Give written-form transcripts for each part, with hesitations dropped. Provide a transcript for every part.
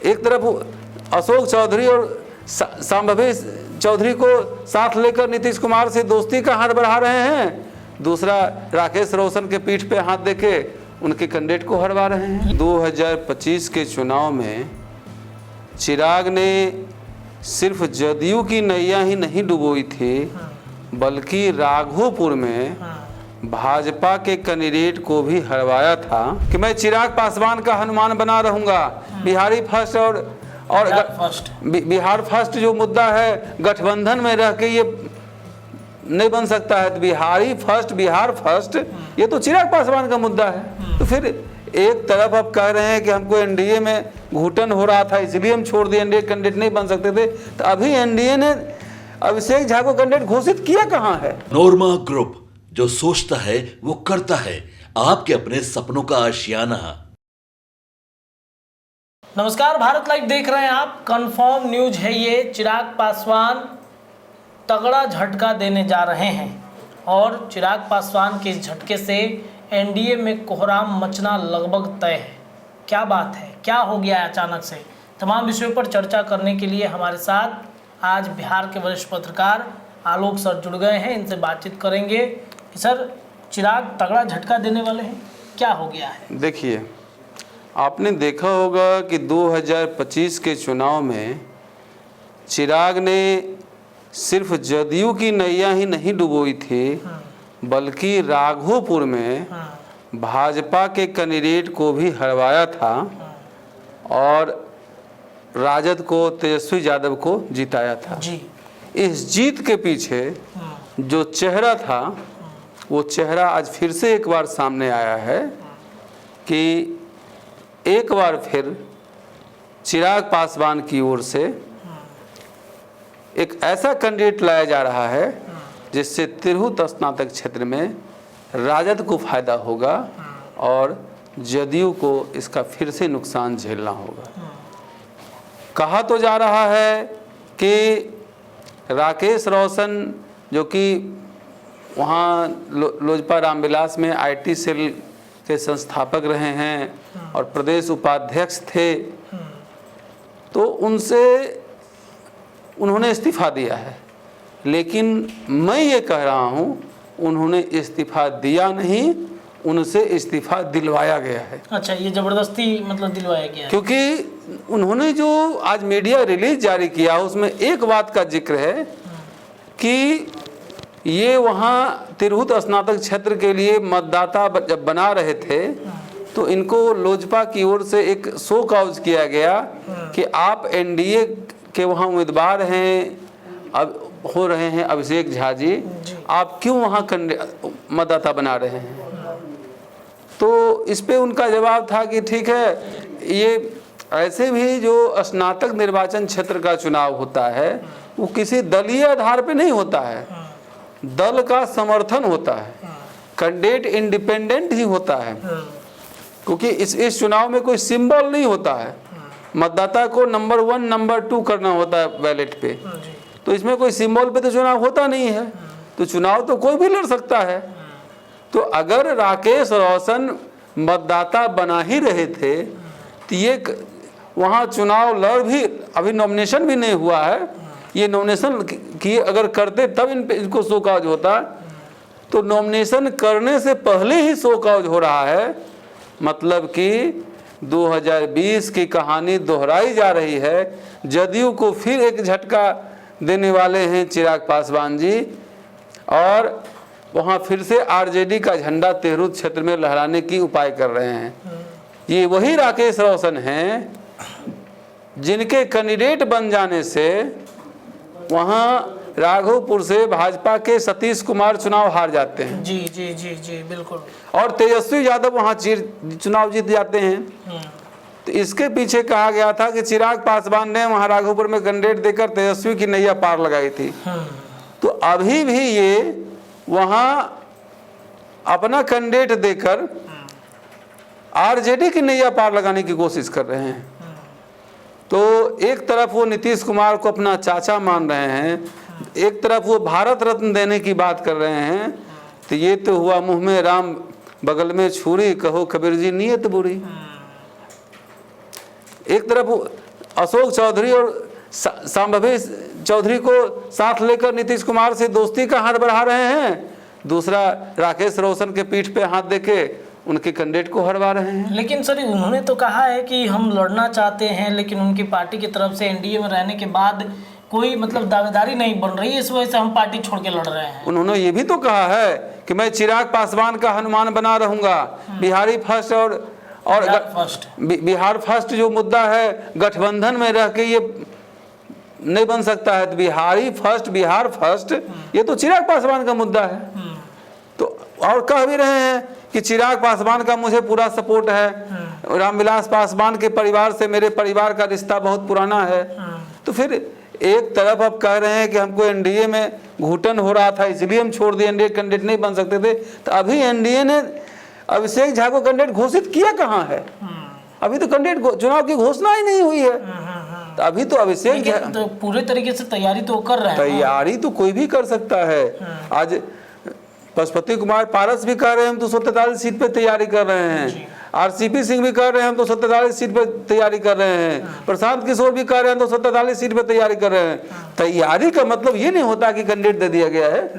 एक तरफ अशोक चौधरी और संभवी चौधरी को साथ लेकर नीतीश कुमार से दोस्ती का हाथ बढ़ा रहे हैं, दूसरा राकेश रोशन के पीठ पे हाथ देके उनके कैंडिडेट को हरवा रहे हैं। 2025 के चुनाव में चिराग ने सिर्फ जदयू की नैया ही नहीं डुबोई थी, बल्कि राघोपुर में भाजपा के कैंडिडेट को भी हरवाया था कि मैं चिराग पासवान का हनुमान बना रहूंगा। बिहारी फर्स्ट और बिहार फर्स्ट जो मुद्दा है, गठबंधन में रह के ये नहीं बन सकता है। तो बिहार फर्स्ट ये तो चिराग पासवान का मुद्दा है। तो फिर एक तरफ अब कह रहे हैं कि हमको एनडीए में घुटन हो रहा था इसलिए हम छोड़ दिए, एनडीए कैंडिडेट नहीं बन सकते थे। तो अभी एनडीए ने अभिषेक झा को कैंडिडेट घोषित किया कहाँ है? नोरमा ग्रुप, जो सोचता है वो करता है, आपके अपने सपनों का आशियाना। नमस्कार, भारत लाइव देख रहे हैं आप। कंफर्म न्यूज है ये। चिराग पासवान तगड़ा झटका देने जा रहे हैं और चिराग पासवान के इस झटके से एनडीए में कोहराम मचना लगभग तय है। क्या बात है, क्या हो गया है अचानक से? तमाम विषयों पर चर्चा करने के लिए हमारे साथ आज बिहार के वरिष्ठ पत्रकार आलोक सर जुड़ गए हैं। इनसे बातचीत करेंगे कि सर, चिराग तगड़ा झटका देने वाले हैं, क्या हो गया है? देखिए, आपने देखा होगा कि 2025 के चुनाव में चिराग ने सिर्फ जदयू की नैया ही नहीं डुबोई थी, बल्कि राघोपुर में भाजपा के कैंडिडेट को भी हरवाया था और राजद को, तेजस्वी यादव को जिताया था जी। इस जीत के पीछे जो चेहरा था, वो चेहरा आज फिर से एक बार सामने आया है कि एक बार फिर चिराग पासवान की ओर से एक ऐसा कैंडिडेट लाया जा रहा है जिससे तिरहुत स्नातक क्षेत्र में राजद को फायदा होगा और जदयू को इसका फिर से नुकसान झेलना होगा। कहा तो जा रहा है कि राकेश रोशन, जो कि वहाँ लोजपा रामविलास में आईटी सेल के संस्थापक रहे हैं और प्रदेश उपाध्यक्ष थे, तो उन्होंने इस्तीफा दिया है। लेकिन मैं ये कह रहा हूँ, उन्होंने इस्तीफा दिया नहीं, उनसे इस्तीफा दिलवाया गया है। अच्छा, ये ज़बरदस्ती मतलब दिलवाया गया है? क्योंकि उन्होंने जो आज मीडिया रिलीज जारी किया उसमें एक बात का जिक्र है कि ये वहाँ तिरहुत स्नातक क्षेत्र के लिए मतदाता जब बना रहे थे तो इनको लोजपा की ओर से एक शो कॉज किया गया कि आप एनडीए के वहाँ उम्मीदवार हैं, अब हो रहे हैं अभिषेक झा जी, आप क्यों वहाँ मतदाता बना रहे हैं? तो इस पे उनका जवाब था कि ठीक है, ये ऐसे भी जो स्नातक निर्वाचन क्षेत्र का चुनाव होता है वो किसी दलीय आधार पे नहीं होता है, दल का समर्थन होता है, कैंडिडेट इंडिपेंडेंट ही होता है। क्योंकि इस चुनाव में कोई सिंबल नहीं होता है, मतदाता को नंबर 1 नंबर 2 करना होता है बैलेट पे, तो इसमें कोई सिंबल पे तो चुनाव होता नहीं है। तो चुनाव तो कोई भी लड़ सकता है। तो अगर राकेश रोशन मतदाता बना ही रहे थे तो ये वहाँ चुनाव लड़ भी, अभी नॉमिनेशन भी नहीं हुआ है, ये नॉमिनेशन किए अगर करते तब इनको शो कॉज होता, तो नॉमिनेशन करने से पहले ही शो कॉज हो रहा है। मतलब कि 2020 की कहानी दोहराई जा रही है। जदयू को फिर एक झटका देने वाले हैं चिराग पासवान जी और वहाँ फिर से आरजेडी का झंडा तिरहुत क्षेत्र में लहराने की उपाय कर रहे हैं। ये वही राकेश रोशन हैं जिनके कैंडिडेट बन जाने से वहाँ राघोपुर से भाजपा के सतीश कुमार चुनाव हार जाते हैं। जी जी जी जी बिल्कुल। और तेजस्वी यादव वहाँ चुनाव जीत जाते हैं। तो इसके पीछे कहा गया था कि चिराग पासवान ने वहाँ राघोपुर में कैंडिडेट देकर तेजस्वी की नैया पार लगाई थी। तो अभी भी ये वहाँ अपना कैंडिडेट देकर आरजेडी की नैया पार लगाने की कोशिश कर रहे हैं। तो एक तरफ वो नीतीश कुमार को अपना चाचा मान रहे हैं, एक तरफ वो भारत रत्न देने की बात कर रहे हैं। तो ये तो हुआ मुंह में राम बगल में छुरी, कहो कबीर जी नीयत बुरी। एक तरफ अशोक चौधरी और संभवी चौधरी को साथ लेकर नीतीश कुमार से दोस्ती का हाथ बढ़ा रहे हैं, दूसरा राकेश रोशन के पीठ पे हाथ देके उनके कैंडिडेट को हरवा रहे हैं। लेकिन सर उन्होंने तो कहा है कि हम लड़ना चाहते हैं, लेकिन उनकी पार्टी की तरफ से एनडीए में रहने के बाद कोई मतलब दावेदारी नहीं बन रही है, इस वजह से हम पार्टी छोड़ के लड़ रहे हैं। उन्होंने ये भी तो कहा है कि मैं चिराग पासवान का हनुमान बना रहूंगा, बिहारी फर्स्ट और बिहार फर्स्ट जो मुद्दा है गठबंधन में रह के ये नहीं बन सकता है, तो बिहार फर्स्ट ये तो चिराग पासवान का मुद्दा है। तो और कह भी रहे हैं कि चिराग पासवान का मुझे पूरा सपोर्ट है, रामविलास पासवान के परिवार से मेरे परिवार का रिश्ता बहुत पुराना है। तो फिर एक तरफ अब कह रहे हैं कि हमको एनडीए में घुटन हो रहा था इसलिए हम छोड़ दिए, एनडीए कैंडिडेट नहीं बन सकते थे। तो अभी एनडीए ने अभिषेक झा को कैंडिडेट घोषित किया कहाँ है? अभी तो कैंडिडेट चुनाव की घोषणा ही नहीं हुई है। तो अभी तो अभिषेक झा तो पूरे तरीके से तैयारी तो कर रहे हैं। तैयारी तो कोई भी कर सकता है। आज पशुपति कुमार पारस भी कह रहे हैं हम तो 143 सीट पे तैयारी कर रहे हैं, आरसीपी सिंह भी कह रहे हैं हम तो 143 सीट पे तैयारी कर रहे हैं, प्रशांत किशोर भी कह रहे हैं तो 143 सीट पे तैयारी कर रहे हैं। तैयारी का मतलब ये नहीं होता कि कैंडिडेट दे दिया गया है।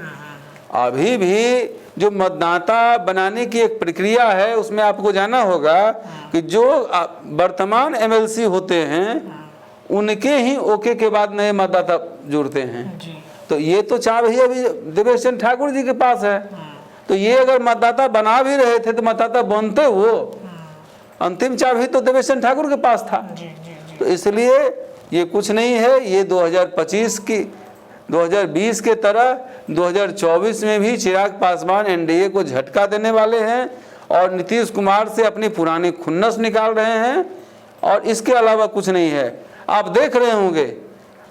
अभी भी जो मतदाता बनाने की एक प्रक्रिया है उसमें आपको जाना होगा कि जो वर्तमान एमएलसी होते हैं उनके ही ओके के बाद नए मतदाता जुड़ते हैं। तो ये तो चाबी अभी देवेश चंद्र ठाकुर जी के पास है। तो ये अगर मतदाता बना भी रहे थे तो मतदाता बनते वो अंतिम चाबी तो देवेश चंद्र ठाकुर के पास था। तो इसलिए ये कुछ नहीं है, ये 2020 के तरह 2024 में भी चिराग पासवान एनडीए को झटका देने वाले हैं और नीतीश कुमार से अपनी पुरानी खुन्नस निकाल रहे हैं और इसके अलावा कुछ नहीं है। आप देख रहे होंगे,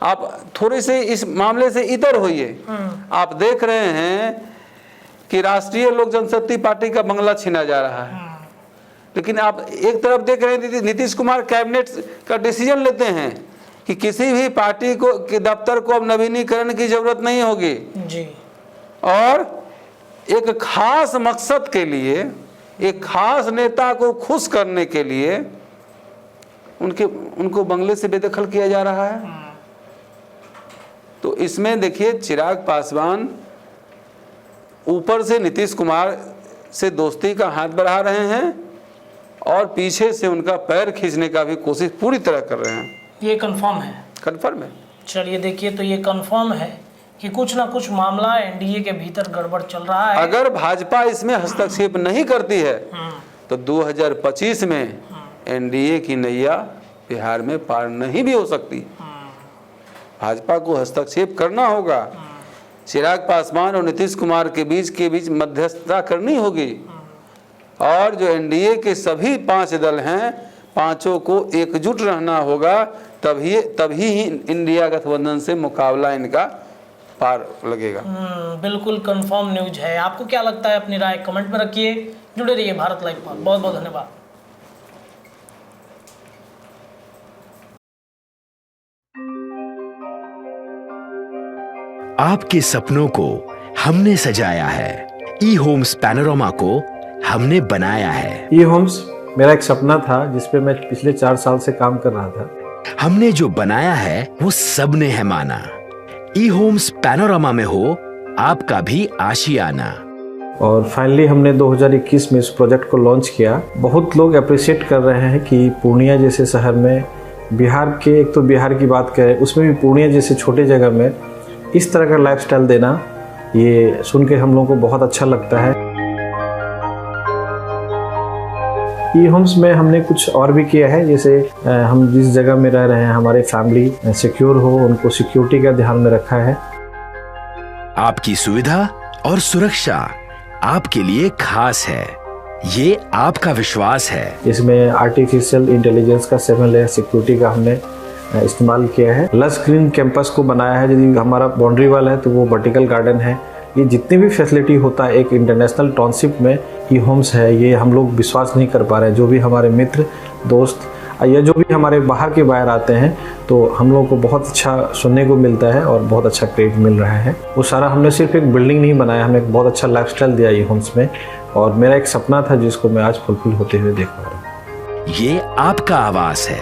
आप थोड़ी से इस मामले से इतर होइए, आप देख रहे हैं कि राष्ट्रीय लोक जनशक्ति पार्टी का बंगला छीना जा रहा है, लेकिन आप एक तरफ देख रहे हैं नीतीश कुमार कैबिनेट का डिसीजन लेते हैं कि किसी भी पार्टी को के दफ्तर को अब नवीनीकरण की जरूरत नहीं होगी जी। और एक खास मकसद के लिए, एक खास नेता को खुश करने के लिए उनको बंगले से बेदखल किया जा रहा है। तो इसमें देखिए चिराग पासवान ऊपर से नीतीश कुमार से दोस्ती का हाथ बढ़ा रहे हैं और पीछे से उनका पैर खींचने का भी कोशिश पूरी तरह कर रहे हैं। ये कंफर्म है? कंफर्म है। चलिए देखिए, तो ये कंफर्म है कि कुछ ना कुछ मामला एनडीए के भीतर गड़बड़ चल रहा है। अगर भाजपा इसमें हस्तक्षेप नहीं करती है तो 2025 में एनडीए की नैया बिहार में पार नहीं भी हो सकती। भाजपा को हस्तक्षेप करना होगा, चिराग पासवान और नीतीश कुमार के बीच मध्यस्थता करनी होगी और जो एनडीए के सभी 5 दल हैं, पांचों को एकजुट रहना होगा, तभी ही इंडिया गठबंधन से मुकाबला इनका पार लगेगा। बिल्कुल कंफर्म न्यूज है। आपको क्या लगता है? अपनी राय कमेंट में रखिए। जुड़े रहिए भारत लाइव पर। बहुत बहुत धन्यवाद। आपके सपनों को हमने सजाया है, ई होम्स पैनोरामा को हमने बनाया है। ई होम्स मेरा एक सपना था जिसपे मैं पिछले 4 साल से काम कर रहा था। हमने जो बनाया है वो सबने है माना। ई होम्स पैनोरामा में हो आपका भी आशियाना। और फाइनली हमने 2021 में इस प्रोजेक्ट को लॉन्च किया। बहुत लोग अप्रिशिएट कर रहे हैं कि पूर्णिया जैसे शहर में, बिहार के, एक तो बिहार की बात करें उसमें भी पूर्णिया जैसे छोटे जगह में इस तरह का लाइफस्टाइल देना, ये सुन के हम लोगों को बहुत अच्छा लगता है। ई होम्स में हमने कुछ और भी किया है, जैसे हम जिस जगह में रह रहे हैं हमारे फैमिली सिक्योर हो, उनको सिक्योरिटी का ध्यान में रखा है। आपकी सुविधा और सुरक्षा आपके लिए खास है, ये आपका विश्वास है। इसमें आर्टिफिशियल इंटेलिजेंस का 7 लेयर सिक्योरिटी का हमने इस्तेमाल किया है। लश ग्रीन कैंपस को बनाया है। यदि हमारा बाउंड्री वाल है तो वो वर्टिकल गार्डन है। ये जितनी भी फैसिलिटी होता है एक इंटरनेशनल टाउनशिप में ई होम्स है, ये हम लोग विश्वास नहीं कर पा रहे हैं। जो भी हमारे मित्र दोस्त या जो भी हमारे बाहर के बाहर आते हैं तो हम लोगों को बहुत अच्छा सुनने को मिलता है और बहुत अच्छा क्रेडिट मिल रहा है। वो सारा हमने सिर्फ एक बिल्डिंग नहीं बनाया, हमने एक बहुत अच्छा लाइफस्टाइल दिया ई होम्स में और मेरा एक सपना था जिसको मैं आज फुलफिल होते हुए देख पा रहा हूँ। ये आपका आवास है,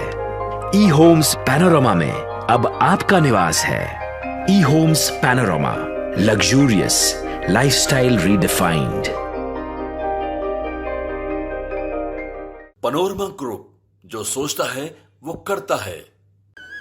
ई होम्स पैनोरामा में अब आपका निवास है। E Homes Panorama, luxurious lifestyle redefined. Panorama group, जो सोचता है वो करता है।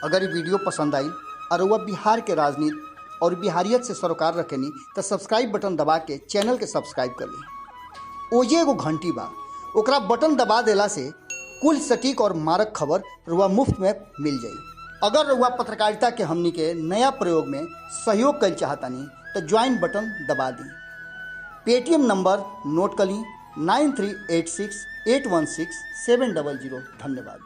अगर ये वीडियो पसंद आई और वह बिहार के राजनीति और बिहारियत से सरोकार रखेनी तो सब्सक्राइब बटन दबा के चैनल के सब्सक्राइब कर ली। ओजे एगो घंटी बा, ओकरा बटन दबा देला से कुल सटीक और मारक खबर रुआ मुफ्त में मिल जाई। अगर रुआ पत्रकारिता के हमनी के नया प्रयोग में सहयोग कर चाहतानी तो ज्वाइन बटन दबा दी। पेटीएम नंबर नोट कर ली 9386816700। धन्यवाद।